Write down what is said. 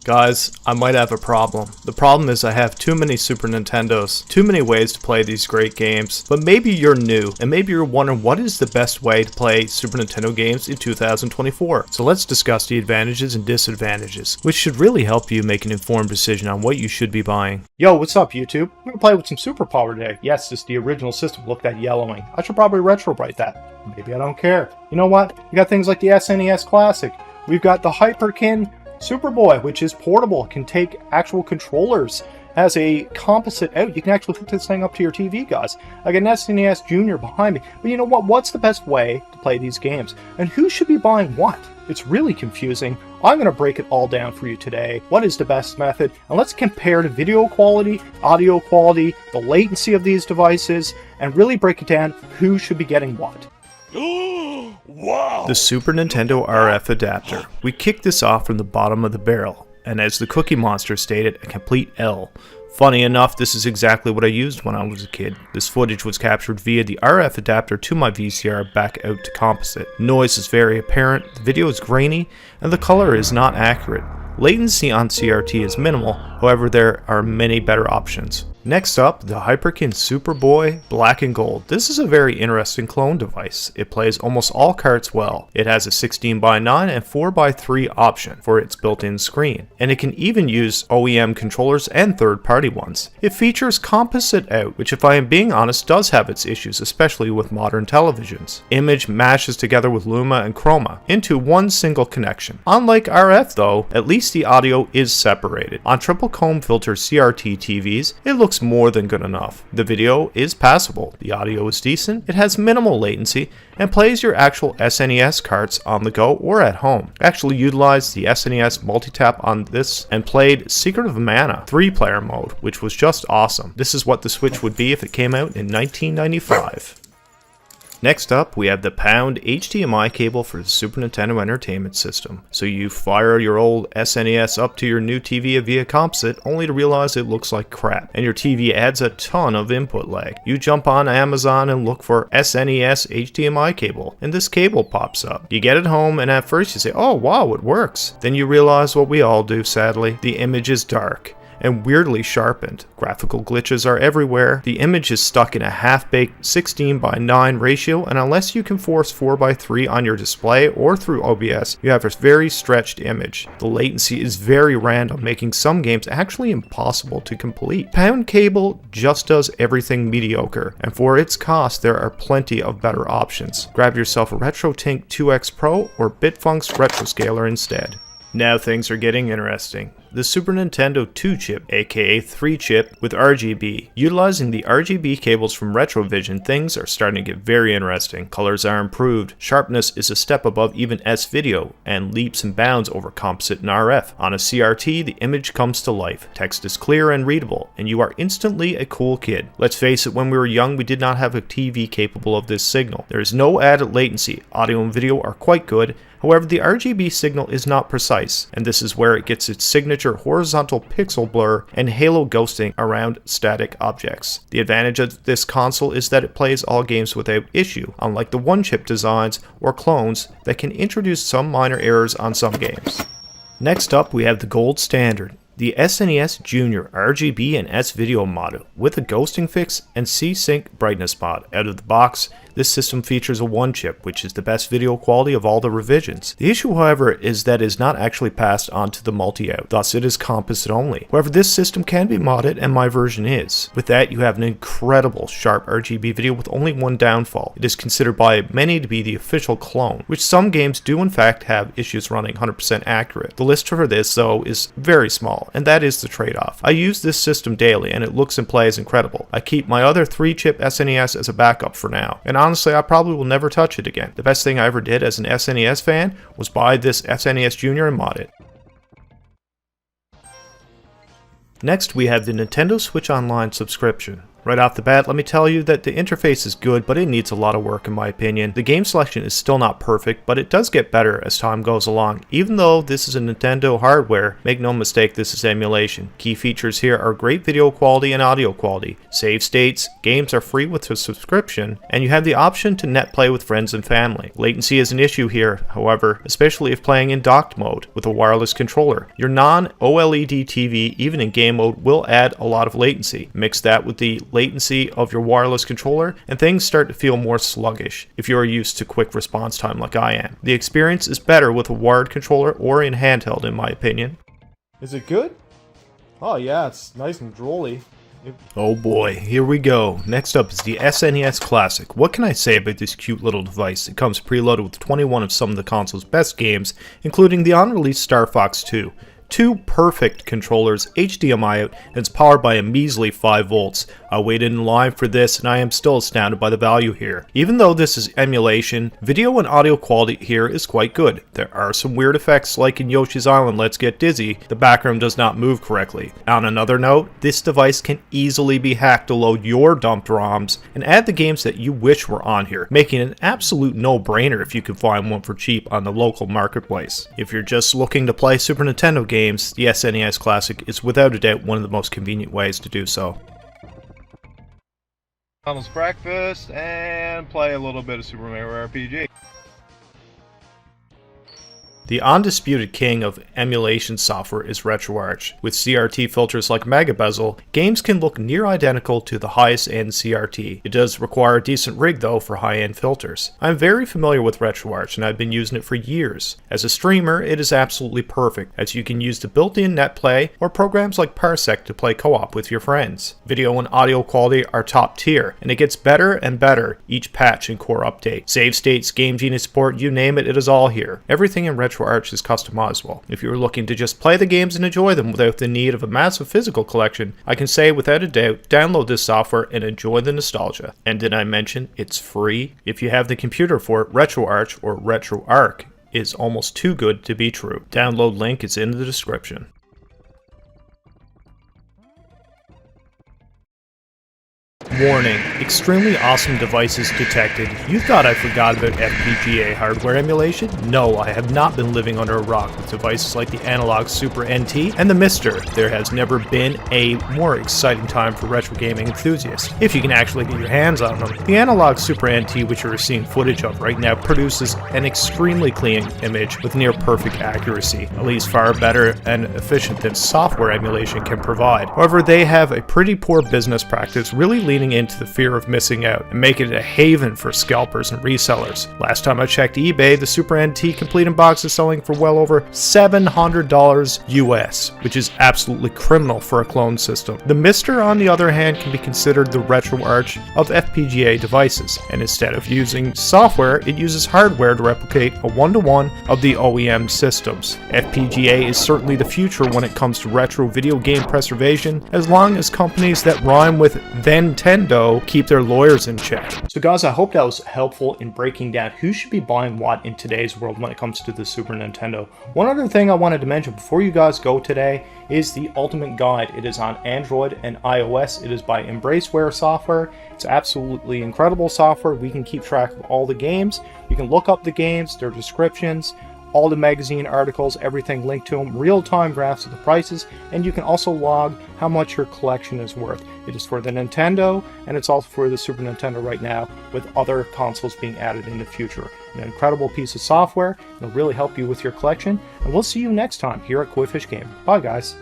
Guys, I might have a problem. The problem is I have too many Super Nintendos, too many ways to play these great games. But maybe you're new, and maybe you're wondering what is the best way to play Super Nintendo games in 2024. So let's discuss the advantages and disadvantages, which should really help you make an informed decision on what you should be buying. Yo, what's up YouTube? I'm gonna play with some Super Power today. Yes, this is the original system. Look at that yellowing. I should probably retrowrite that. Maybe I don't care. You know what? You got things like the SNES Classic. We've got the Hyperkin Supaboy, which is portable, can take actual controllers, has a composite out. You can actually hook this thing up to your TV, guys. I got an SNES Jr behind me. But you know what? What's the best way to play these games? And who should be buying what? It's really confusing. I'm going to break it all down for you today. What is the best method? And let's compare the video quality, audio quality, the latency of these devices, and really break it down who should be getting what. Wow. The Super Nintendo RF adapter. We kicked this off from the bottom of the barrel, and as the Cookie Monster stated, a complete L. Funny enough, this is exactly what I used when I was a kid. This footage was captured via the RF adapter to my VCR back out to composite. Noise is very apparent, the video is grainy, and the color is not accurate. Latency on CRT is minimal, however there are many better options. Next up, the Hyperkin Supaboy Black and Gold. This is a very interesting clone device. It plays almost all carts well. It has a 16:9 and 4:3 option for its built-in screen, and it can even use OEM controllers and third-party ones. It features composite out, which if I am being honest does have its issues, especially with modern televisions. Image mashes together with Luma and Chroma into one single connection. Unlike RF though, at least the audio is separated. On triple comb filter CRT TVs, it looks more than good enough. The video is passable, the audio is decent, it has minimal latency, and plays your actual SNES carts on the go or at home. I actually utilized the SNES multi-tap on this and played Secret of Mana 3-player mode, which was just awesome. This is what the Switch would be if it came out in 1995. Next up, we have the pound HDMI cable for the Super Nintendo Entertainment System. So you fire your old SNES up to your new TV via composite, only to realize it looks like crap, and your TV adds a ton of input lag. You jump on Amazon and look for SNES HDMI cable, and this cable pops up. You get it home, and at first you say, oh wow, it works. Then you realize what we all do, sadly. The image is dark and weirdly sharpened. Graphical glitches are everywhere. The image is stuck in a half-baked 16:9 ratio, and unless you can force 4:3 on your display or through OBS, you have a very stretched image. The latency is very random, making some games actually impossible to complete. Pound cable just does everything mediocre, and for its cost there are plenty of better options. Grab yourself a RetroTink 2X Pro or Bitfunk's Retroscaler instead. Now things are getting interesting. The Super Nintendo 2-chip, aka 3-chip, with RGB. Utilizing the RGB cables from Retrovision, things are starting to get very interesting. Colors are improved, sharpness is a step above even S-Video, and leaps and bounds over composite and RF. On a CRT, the image comes to life. Text is clear and readable, and you are instantly a cool kid. Let's face it, when we were young, we did not have a TV capable of this signal. There is no added latency. Audio and video are quite good. However, the RGB signal is not precise, and this is where it gets its signature horizontal pixel blur and halo ghosting around static objects. The advantage of this console is that it plays all games without issue, unlike the one-chip designs or clones that can introduce some minor errors on some games. Next up, we have the gold standard, the SNES Jr RGB and S-Video model with a ghosting fix and C-Sync brightness mod. Out of the box, this system features a 1-chip, which is the best video quality of all the revisions. The issue, however, is that it is not actually passed on to the multi-out, thus it is composite only. However, this system can be modded, and my version is. With that, you have an incredible sharp RGB video with only one downfall. It is considered by many to be the official clone, which some games do in fact have issues running 100% accurate. The list for this, though, is very small, and that is the trade-off. I use this system daily, and it looks and plays incredible. I keep my other 3-chip SNES as a backup for now, and honestly, I probably will never touch it again. The best thing I ever did as an SNES fan was buy this SNES Jr and mod it. Next, we have the Nintendo Switch Online subscription. Right off the bat, let me tell you that the interface is good, but it needs a lot of work in my opinion. The game selection is still not perfect, but it does get better as time goes along. Even though this is a Nintendo hardware, make no mistake, this is emulation. Key features here are great video quality and audio quality. Save states, games are free with a subscription, and you have the option to net play with friends and family. Latency is an issue here, however, especially if playing in docked mode with a wireless controller. Your non-OLED TV, even in game mode, will add a lot of latency. Mix that with the latency of your wireless controller and things start to feel more sluggish if you are used to quick response time like I am. The experience is better with a wired controller or in handheld in my opinion. Is it good? Oh yeah, it's nice and drolly. Oh boy, here we go. Next up is the SNES Classic. What can I say about this cute little device? It comes preloaded with 21 of some of the console's best games, including the unreleased Star Fox 2. Two perfect controllers, HDMI out, and it's powered by a measly 5 volts. I waited in line for this and I am still astounded by the value here. Even though this is emulation, video and audio quality here is quite good. There are some weird effects like in Yoshi's Island Let's Get Dizzy, the background does not move correctly. On another note, this device can easily be hacked to load your dumped ROMs and add the games that you wish were on here, making it an absolute no-brainer if you can find one for cheap on the local marketplace. If you're just looking to play Super Nintendo games, the SNES Classic is without a doubt one of the most convenient ways to do so. Almost breakfast and play a little bit of Super Mario RPG. The undisputed king of emulation software is RETROARCH. With CRT filters like Mega Bezel, games can look near identical to the highest end CRT. It does require a decent rig though for high-end filters. I'm very familiar with RETROARCH and I've been using it for years. As a streamer, it is absolutely perfect, as you can use the built-in NetPlay or programs like Parsec to play co-op with your friends. Video and audio quality are top tier, and it gets better and better each patch and core update. Save states, Game Genie support, you name it, it is all here. Everything in RETROARCH is customizable. If you're looking to just play the games and enjoy them without the need of a massive physical collection, I can say without a doubt, download this software and enjoy the nostalgia. And did I mention it's free? If you have the computer for it, RETROARCH or RETROARCH is almost too good to be true. Download link is in the description. Warning, extremely awesome devices detected. You thought I forgot about FPGA hardware emulation? No, I have not been living under a rock with devices like the Analog Super NT and the Mister. There has never been a more exciting time for retro gaming enthusiasts, if you can actually get your hands on them. The Analog Super NT, which you're seeing footage of right now, produces an extremely clean image with near perfect accuracy, at least far better and efficient than software emulation can provide. However, they have a pretty poor business practice, really leaning into the fear of missing out and make it a haven for scalpers and resellers. Last time I checked eBay, the Super NT complete in box is selling for well over $700 US, which is absolutely criminal for a clone system. The Mister, on the other hand, can be considered the RETROARCH of FPGA devices, and instead of using software, it uses hardware to replicate a one-to-one of the OEM systems. FPGA is certainly the future when it comes to retro video game preservation, as long as companies that rhyme with Nintendo keep their lawyers in check. So guys, I hope that was helpful in breaking down who should be buying what in today's world when it comes to the Super Nintendo. One other thing I wanted to mention before you guys go today is the Ultimate Guide. It is on Android and iOS. It is by Embraceware Software. It's absolutely incredible software. We can keep track of all the games. You can look up the games, their descriptions, all the magazine articles, everything linked to them, real-time graphs of the prices, and you can also log how much your collection is worth. It is for the Nintendo, and it's also for the Super Nintendo right now, with other consoles being added in the future. An incredible piece of software. It'll really help you with your collection, and we'll see you next time here at Koi Fish Gaming. Bye, guys.